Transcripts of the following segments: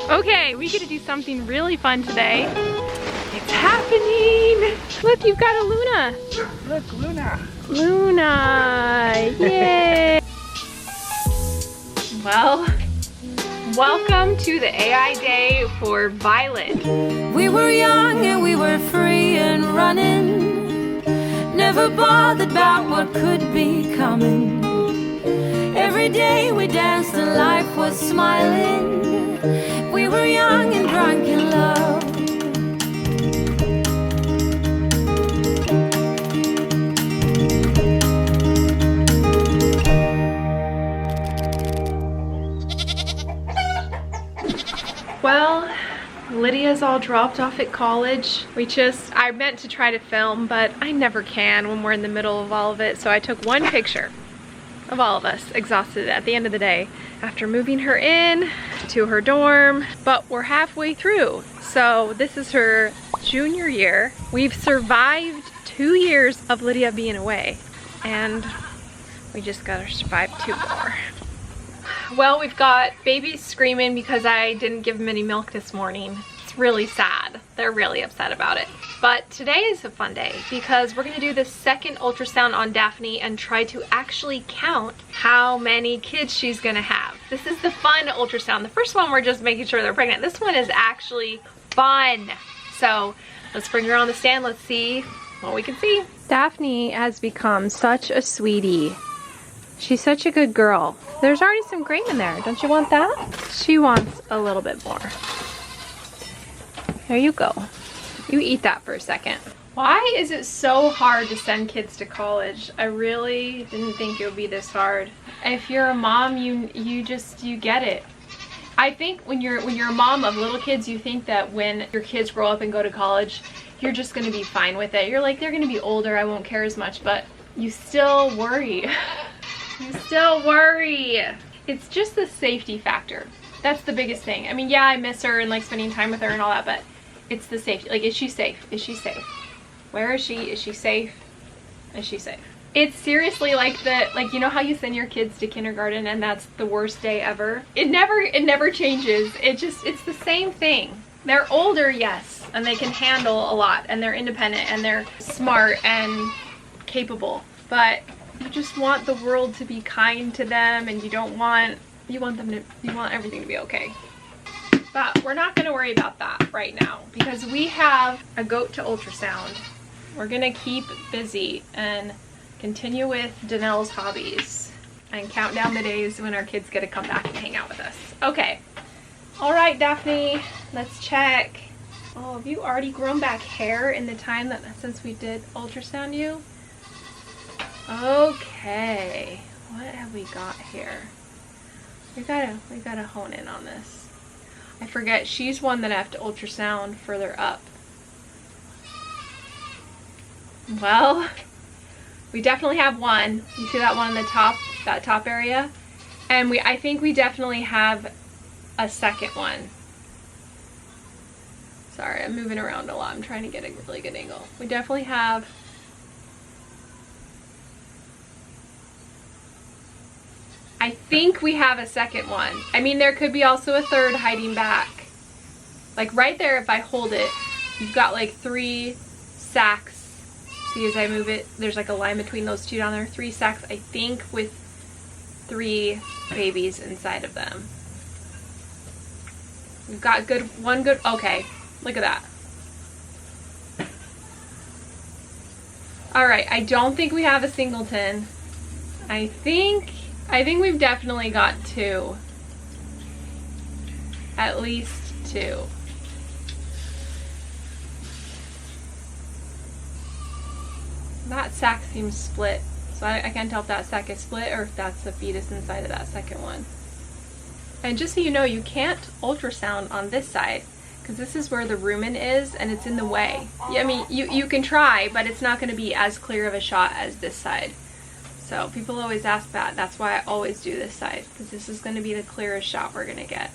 Okay, we get to do something really fun today. It's happening! Look, you've got a Luna. Look, Luna. Luna, yay! Well, welcome to the AI day for Violet. We were young and we were free and running, never bothered about what could be coming. Every day we danced and life was smiling. We were young and drunk in love. Well, Lydia's all dropped off at college. I meant to try to film, but I never can when we're in the middle of all of it. So I took one picture of all of us exhausted at the end of the day after moving her in to her dorm, but we're halfway through. So this is her junior year. We've survived 2 years of Lydia being away, and we just gotta survive 2 more. Well, we've got babies screaming because I didn't give them any milk this morning. It's really sad. They're really upset about it. But today is a fun day because we're gonna do the second ultrasound on Daphne and try to actually count how many kids she's gonna have. This is the fun ultrasound. The first one we're just making sure they're pregnant. This one is actually fun. So let's bring her on the stand. Let's see what we can see. Daphne has become such a sweetie. She's such a good girl. There's already some grain in there. Don't you want that? She wants a little bit more. There you go. You eat that for a second. Why is it so hard to send kids to college? I really didn't think it would be this hard. If you're a mom, you get it. I think when you're a mom of little kids, you think that when your kids grow up and go to college, you're just gonna be fine with it. You're like, they're gonna be older, I won't care as much, but you still worry. You still worry. It's just the safety factor. That's the biggest thing. I mean, yeah, I miss her and like spending time with her and all that, but it's the safety. Like, is she safe? Is she safe? Where is she? Is she safe? Is she safe? It's seriously like you know how you send your kids to kindergarten and that's the worst day ever? It never changes. It's the same thing. They're older, yes, and they can handle a lot and they're independent and they're smart and capable, but you just want the world to be kind to them, and you want everything to be okay. But we're not going to worry about that right now because we have a goat to ultrasound. We're going to keep busy and continue with DaNelle's hobbies and count down the days when our kids get to come back and hang out with us. Okay. All right, Daphne, let's check. Oh, have you already grown back hair in the time since we did ultrasound you? Okay, what have we got here? We gotta hone in on this. I forget, she's one that I have to ultrasound further up. Well, we definitely have one. You see that one in the top, that top area? And I think we definitely have a second one. Sorry, I'm moving around a lot. I'm trying to get a really good angle. We definitely have I think we have a second one. I mean, there could be also a third hiding back. Like right there, if I hold it, you've got like 3 sacs. See, as I move it, there's like a line between those 2 down there. 3 sacs, I think, with 3 babies inside of them. We've got one good, okay, look at that. All right, I don't think we have a singleton. I think we've definitely got 2. At least 2. That sac seems split. So I can't tell if that sac is split or if that's the fetus inside of that second one. And just so you know, you can't ultrasound on this side because this is where the rumen is and it's in the way. Yeah, I mean, you can try, but it's not going to be as clear of a shot as this side. So people always ask that. That's why I always do this side, because this is going to be the clearest shot we're going to get.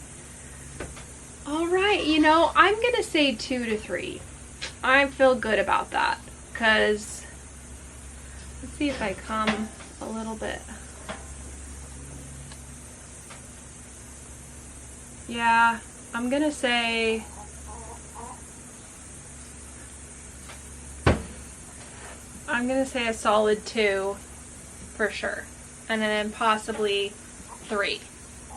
All right, you know, I'm going to say 2 to 3. I feel good about that, because let's see if I come a little bit. Yeah, I'm gonna say a solid 2 for sure, and then possibly 3.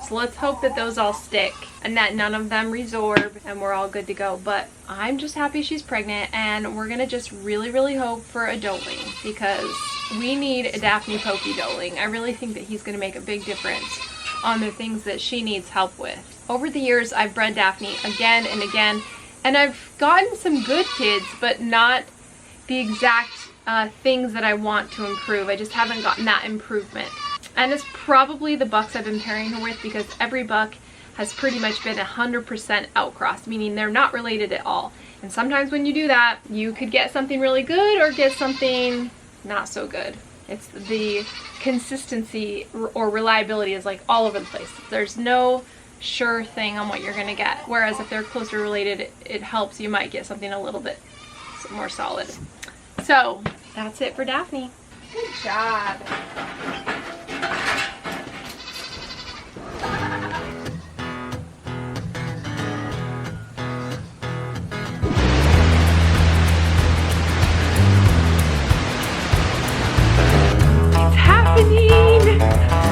So let's hope that those all stick and that none of them resorb and we're all good to go. But I'm just happy she's pregnant, and we're gonna just really hope for a doeling, because we need a Daphne Pokey doeling. I really think that he's gonna make a big difference on the things that she needs help with. Over the years, I've bred Daphne again and again, and I've gotten some good kids, but not the exact things that I want to improve. I just haven't gotten that improvement. And it's probably the bucks I've been pairing her with, because every buck has pretty much been 100% outcross, meaning they're not related at all. And sometimes when you do that, you could get something really good or get something not so good. It's the consistency or reliability is like all over the place. There's no sure thing on what you're gonna get. Whereas if they're closer related, it helps. You might get something a little bit more solid. So that's it for Daphne. Good job.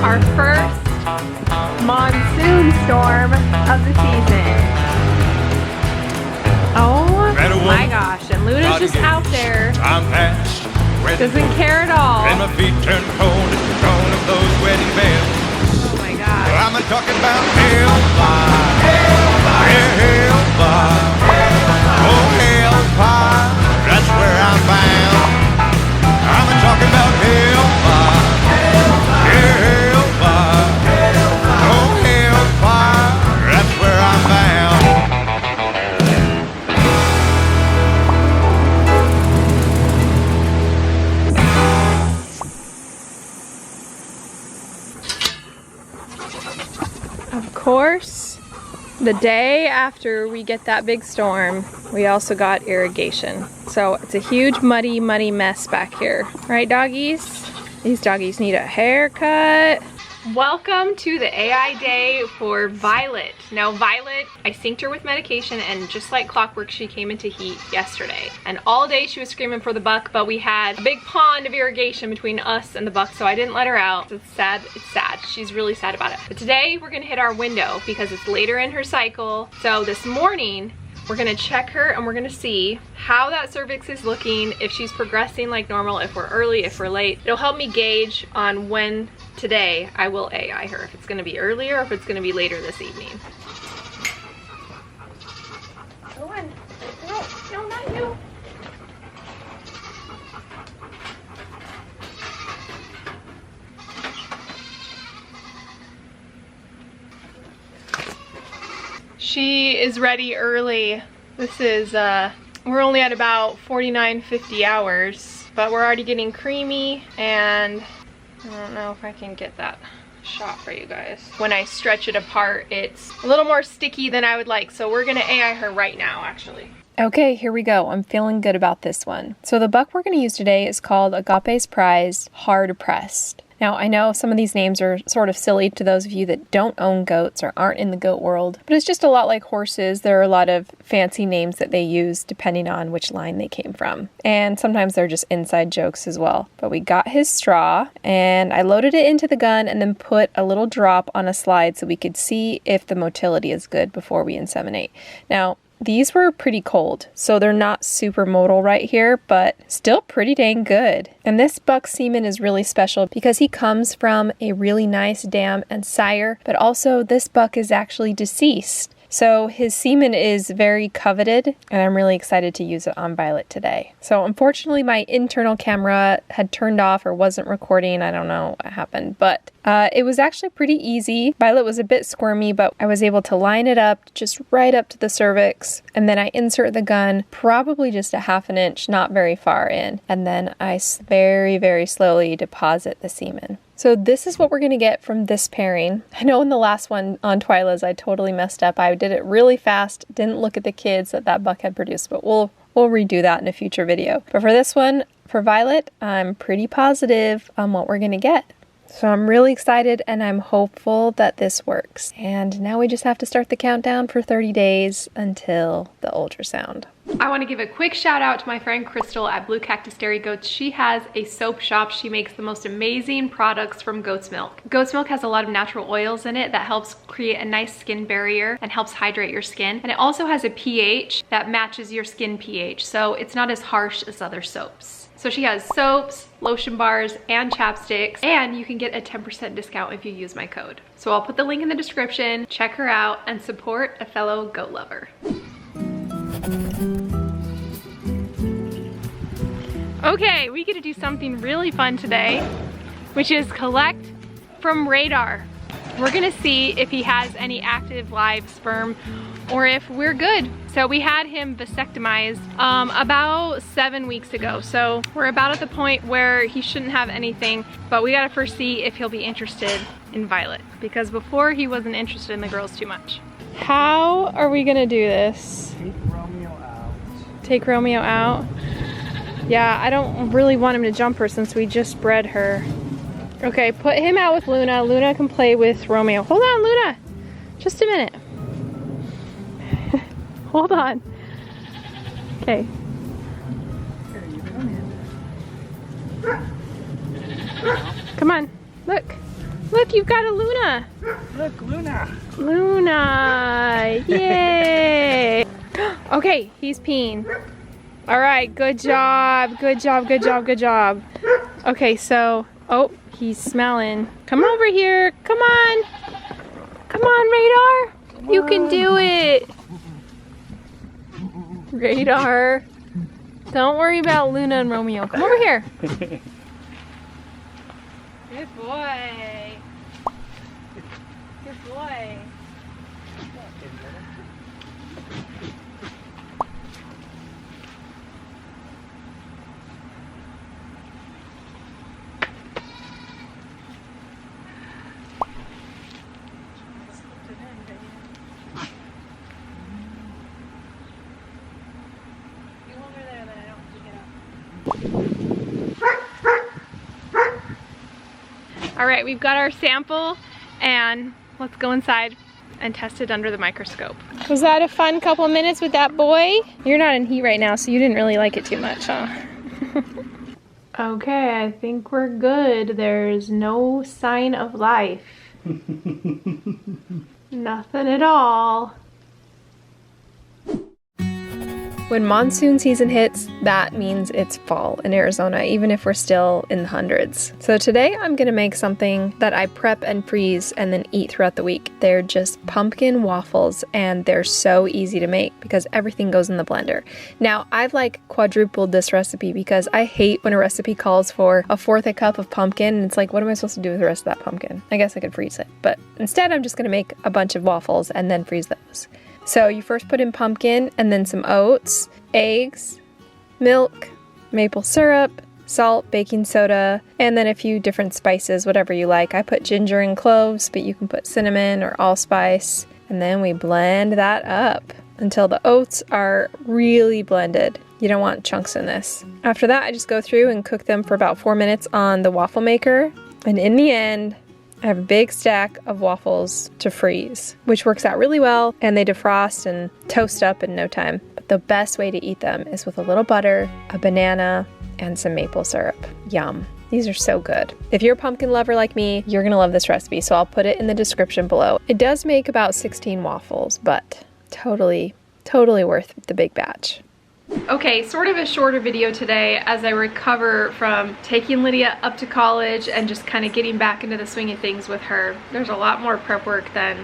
Our first monsoon storm of the season. Oh my gosh, and Luna's just out there. Doesn't care at all. And my feet turn cold at the tone of those wedding bells. Oh my gosh. I'm talking about hellfire. Hellfire. Oh, hellfire. That's where I'm bound. I'm talking about hellfire. Of course, the day after we get that big storm, we also got irrigation. So it's a huge muddy mess back here. Right, doggies? These doggies need a haircut. Welcome to the AI day for Violet. Now Violet, I synced her with medication, and just like clockwork, she came into heat yesterday. And all day she was screaming for the buck, but we had a big pond of irrigation between us and the buck, so I didn't let her out. It's sad, it's sad. She's really sad about it. But today we're gonna hit our window because it's later in her cycle. So this morning, we're gonna check her and we're gonna see how that cervix is looking, if she's progressing like normal, if we're early, if we're late. It'll help me gauge on when today I will AI her, if it's gonna be earlier or if it's gonna be later this evening. Go on. No, not you. She is ready early. This is, we're only at about 49, 50 hours, but we're already getting creamy, and I don't know if I can get that shot for you guys. When I stretch it apart, it's a little more sticky than I would like, so we're gonna AI her right now, actually. Okay, here we go. I'm feeling good about this one. So the buck we're gonna use today is called Agape's Prize Hard Pressed. Now, I know some of these names are sort of silly to those of you that don't own goats or aren't in the goat world, but it's just a lot like horses. There are a lot of fancy names that they use depending on which line they came from. And sometimes they're just inside jokes as well. But we got his straw, and I loaded it into the gun and then put a little drop on a slide so we could see if the motility is good before we inseminate. Now, these were pretty cold, so they're not super motile right here, but still pretty dang good. And this buck semen is really special because he comes from a really nice dam and sire, but also this buck is actually deceased. So his semen is very coveted, and I'm really excited to use it on Violet today. So unfortunately my internal camera had turned off or wasn't recording. I don't know what happened, but it was actually pretty easy. Violet was a bit squirmy, but I was able to line it up just right up to the cervix, and then I insert the gun probably just a ½ an inch, not very far in, and then I very slowly deposit the semen. So this is what we're gonna get from this pairing. I know in the last one on Twyla's I totally messed up. I did it really fast, didn't look at the kids that buck had produced, but we'll redo that in a future video. But for this one, for Violet, I'm pretty positive on what we're gonna get. So I'm really excited and I'm hopeful that this works. And now we just have to start the countdown for 30 days until the ultrasound. I want to give a quick shout out to my friend Crystal at Blue Cactus Dairy Goats. She has a soap shop. She makes the most amazing products from goat's milk. Goat's milk has a lot of natural oils in it that helps create a nice skin barrier and helps hydrate your skin. And it also has a pH that matches your skin pH, so it's not as harsh as other soaps. So she has soaps, lotion bars, and chapsticks, and you can get a 10% discount if you use my code. So I'll put the link in the description. Check her out and support a fellow goat lover. Okay, we get to do something really fun today, which is collect from radar. We're gonna see if he has any active live sperm or if we're good. So we had him vasectomized about 7 weeks ago. So we're about at the point where he shouldn't have anything, but we gotta first see if he'll be interested in Violet, because before he wasn't interested in the girls too much. How are we gonna do this? Take Romeo out. Take Romeo out? Yeah, I don't really want him to jump her since we just bred her. Okay, put him out with Luna. Luna can play with Romeo. Hold on, Luna. Just a minute. Hold on. Okay. Come on. Look. Look, you've got a Luna. Look, Luna. Luna. Yay. Okay, he's peeing. All right, good job. Good job, good job, good job. Okay, so, oh, he's smelling. Come over here. Come on. Come on, Radar. You can do it. Radar. Don't worry about Luna and Romeo. Come over here. Good boy. Good boy. All right, we've got our sample and let's go inside and test it under the microscope. Was that a fun couple minutes with that boy? You're not in heat right now, so you didn't really like it too much, huh? Okay, I think we're good. There's no sign of life. Nothing at all. When monsoon season hits, that means it's fall in Arizona, even if we're still in the hundreds. So today I'm gonna make something that I prep and freeze and then eat throughout the week. They're just pumpkin waffles and they're so easy to make because everything goes in the blender. Now I've like quadrupled this recipe because I hate when a recipe calls for 1/4 cup of pumpkin and it's like, what am I supposed to do with the rest of that pumpkin? I guess I could freeze it, but instead I'm just gonna make a bunch of waffles and then freeze those. So you first put in pumpkin and then some oats, eggs, milk, maple syrup, salt, baking soda, and then a few different spices, whatever you like. I put ginger and cloves, but you can put cinnamon or allspice. And then we blend that up until the oats are really blended. You don't want chunks in this. After that, I just go through and cook them for about 4 minutes on the waffle maker. And in the end, I have a big stack of waffles to freeze, which works out really well, and they defrost and toast up in no time. But the best way to eat them is with a little butter, a banana, and some maple syrup. Yum. These are so good. If you're a pumpkin lover like me, you're gonna love this recipe, so I'll put it in the description below. It does make about 16 waffles, but totally worth the big batch. Okay, sort of a shorter video today as I recover from taking Lydia up to college and just kind of getting back into the swing of things with her. There's a lot more prep work than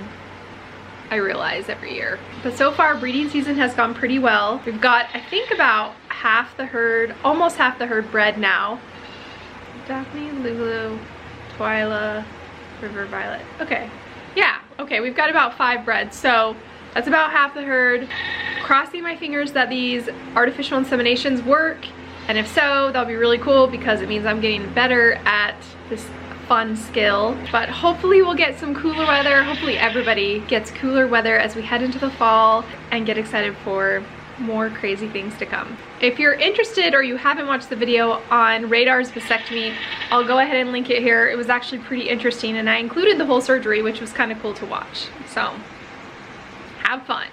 I realize every year. But so far, breeding season has gone pretty well. We've got, I think, about half the herd, almost half the herd bred now. Daphne, Lulu, Twyla, River Violet. Okay, yeah, okay, we've got about 5 bred, so that's about half the herd. Crossing my fingers that these artificial inseminations work, and if so, that'll be really cool because it means I'm getting better at this fun skill. But hopefully we'll get some cooler weather. Hopefully everybody gets cooler weather as we head into the fall and get excited for more crazy things to come. If you're interested or you haven't watched the video on Radar's vasectomy, I'll go ahead and link it here. It was actually pretty interesting, and I included the whole surgery, which was kind of cool to watch. So have fun.